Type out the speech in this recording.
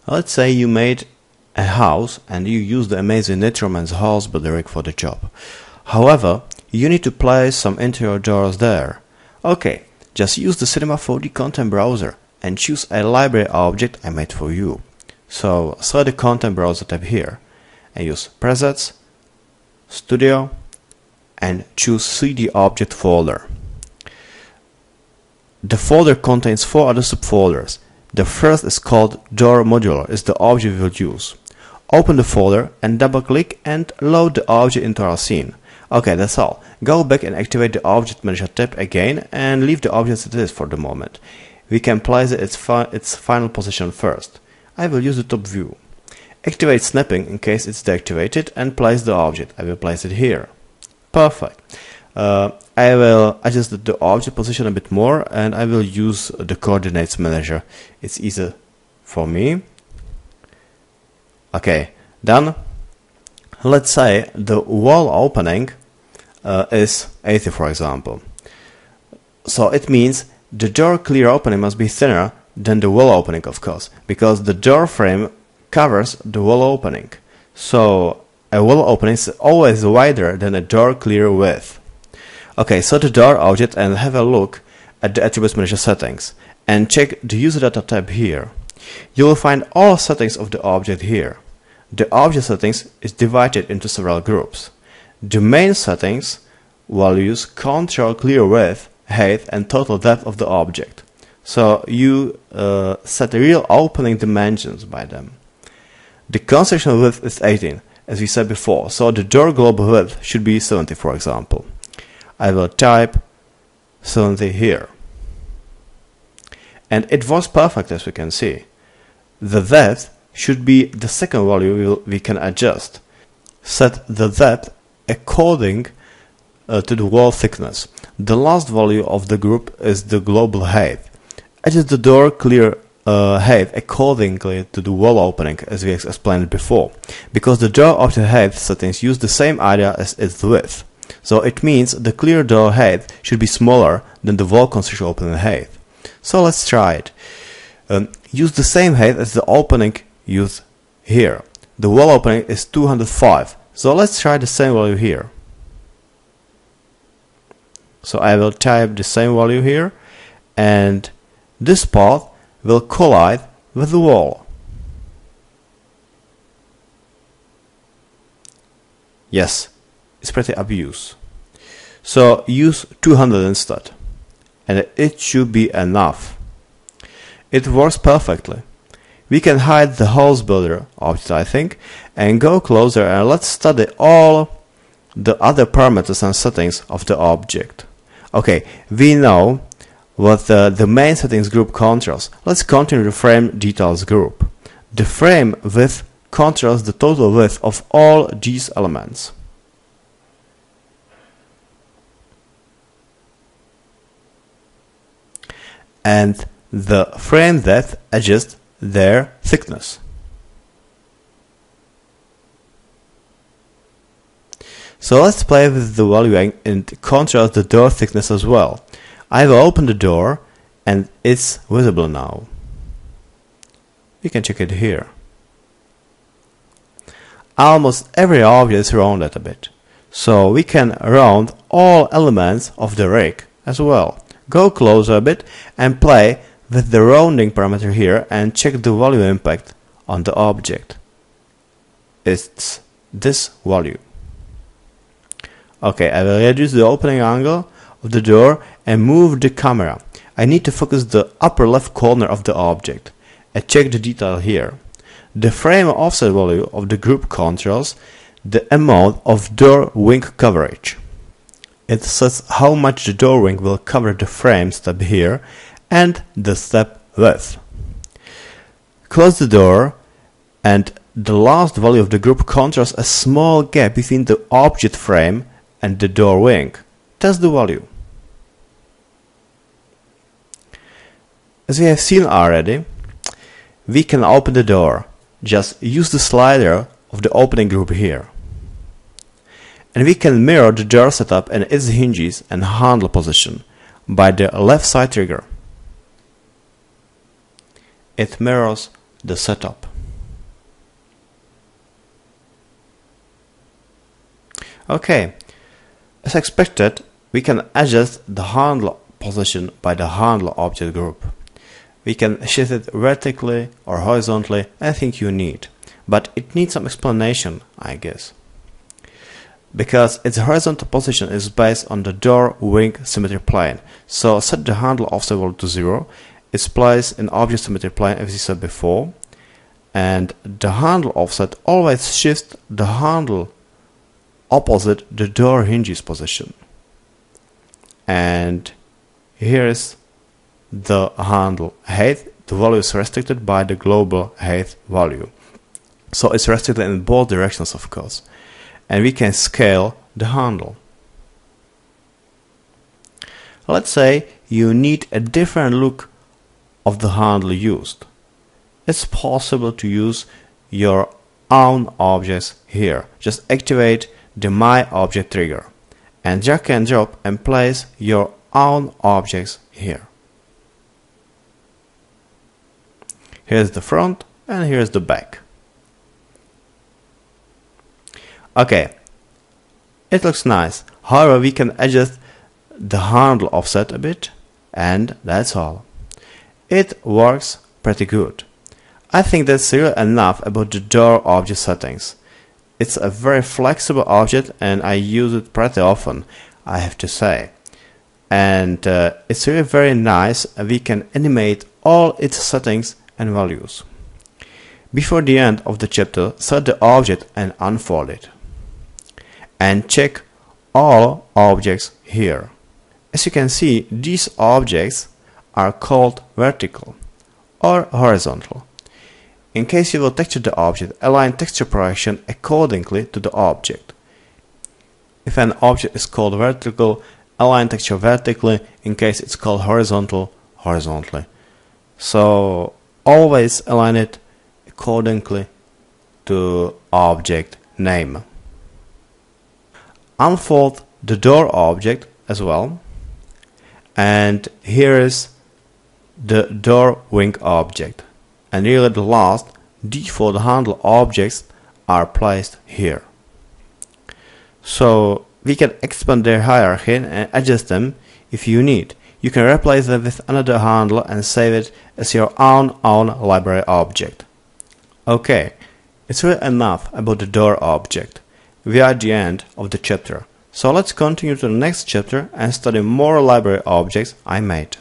Let's say you made a house and you use the amazing Nitroman's house builder rig for the job. However, you need to place some interior doors there. Okay, just use the Cinema 4D content browser and choose a library object I made for you. So select the content browser tab here and use Presets, Studio, and choose 3D object folder. The folder contains 4 other subfolders. The first is called door modular, is the object we will use. Open the folder and double click and load the object into our scene. Okay, that's all. Go back and activate the object manager tab again and leave the object as it is for the moment. We can place it its final position first. I will use the top view. Activate snapping in case it's deactivated and place the object. I will place it here. Perfect. I will adjust the object position a bit more and I will use the coordinates manager. It's easier for me. Okay, done. Let's say the wall opening is 80, for example. So it means the door clear opening must be thinner than the wall opening, of course, because the door frame covers the wall opening. So a wall opening is always wider than a door clear width. Okay, so the door object and have a look at the attributes manager settings and check the user data tab here. You will find all settings of the object here. The object settings is divided into several groups. The main settings values control clear width, height and total depth of the object. So you set the real opening dimensions by them. The construction width is 18, as we said before, so the door global width should be 70, for example. I will type 70 here. And it was perfect, as we can see. The depth should be the second value we can adjust. Set the depth according to the wall thickness. The last value of the group is the global height. Adjust the door clear height accordingly to the wall opening, as we explained before, because the door of the height settings use the same idea as its width. So it means the clear door height should be smaller than the wall construction opening height. So let's try it. Use the same height as the opening used here. The wall opening is 205. So let's try the same value here. So I will type the same value here and this part will collide with the wall. Yes, it's pretty obvious. So use 200 instead and it should be enough. It works perfectly. We can hide the house builder object, I think, and go closer and let's study all the other parameters and settings of the object. Okay, we know what the main settings group controls. Let's continue the frame details group. The frame width controls the total width of all these elements. And the frame depth adjusts their thickness. So let's play with the value and control the door thickness as well. I will open the door and it's visible now. We can check it here. Almost every object is rounded a bit. So we can round all elements of the rig as well. Go closer a bit and play with the rounding parameter here and check the value impact on the object. It's this value. Okay, I will reduce the opening angle of the door and move the camera. I need to focus the upper left corner of the object and check the detail here. The frame offset value of the group controls the amount of door wing coverage. It says how much the door wing will cover the frame step here and the step width. Close the door and the last value of the group controls a small gap between the object frame and the door wing. Test the value. As we have seen already, we can open the door. Just use the slider of the opening group here. And we can mirror the door setup and its hinges and handle position by the left side trigger. It mirrors the setup. Okay, as expected, we can adjust the handle position by the handle object group. We can shift it vertically or horizontally, anything you need. But it needs some explanation, I guess. Because its horizontal position is based on the door wing symmetry plane. So set the handle offset value to 0. It's placed in object symmetry plane as we said before. And the handle offset always shifts the handle opposite the door hinges position. And here is the handle height. The value is restricted by the global height value. So it's restricted in both directions, of course. And we can scale the handle. Let's say you need a different look of the handle used. It's possible to use your own objects here. Just activate the My Object trigger and drag and drop and place your own objects here. Here's the front and here's the back. Okay, it looks nice. However, we can adjust the handle offset a bit, and that's all. It works pretty good. I think that's really enough about the door object settings. It's a very flexible object and I use it pretty often, I have to say. And it's really very nice. We can animate all its settings and values. Before the end of the chapter, set the object and unfold it. And check all objects here. As you can see, these objects are called vertical or horizontal. In case you will texture the object, align texture projection accordingly to the object. If an object is called vertical, align texture vertically. In case it's called horizontal, horizontally. So always align it accordingly to object name. Unfold the door object as well, and here is the door wing object, and really the last default handle objects are placed here. So we can expand their hierarchy and adjust them if you need. You can replace them with another handle and save it as your own library object. Okay, it's really enough about the door object. We are at the end of the chapter, so let's continue to the next chapter and study more library objects I made.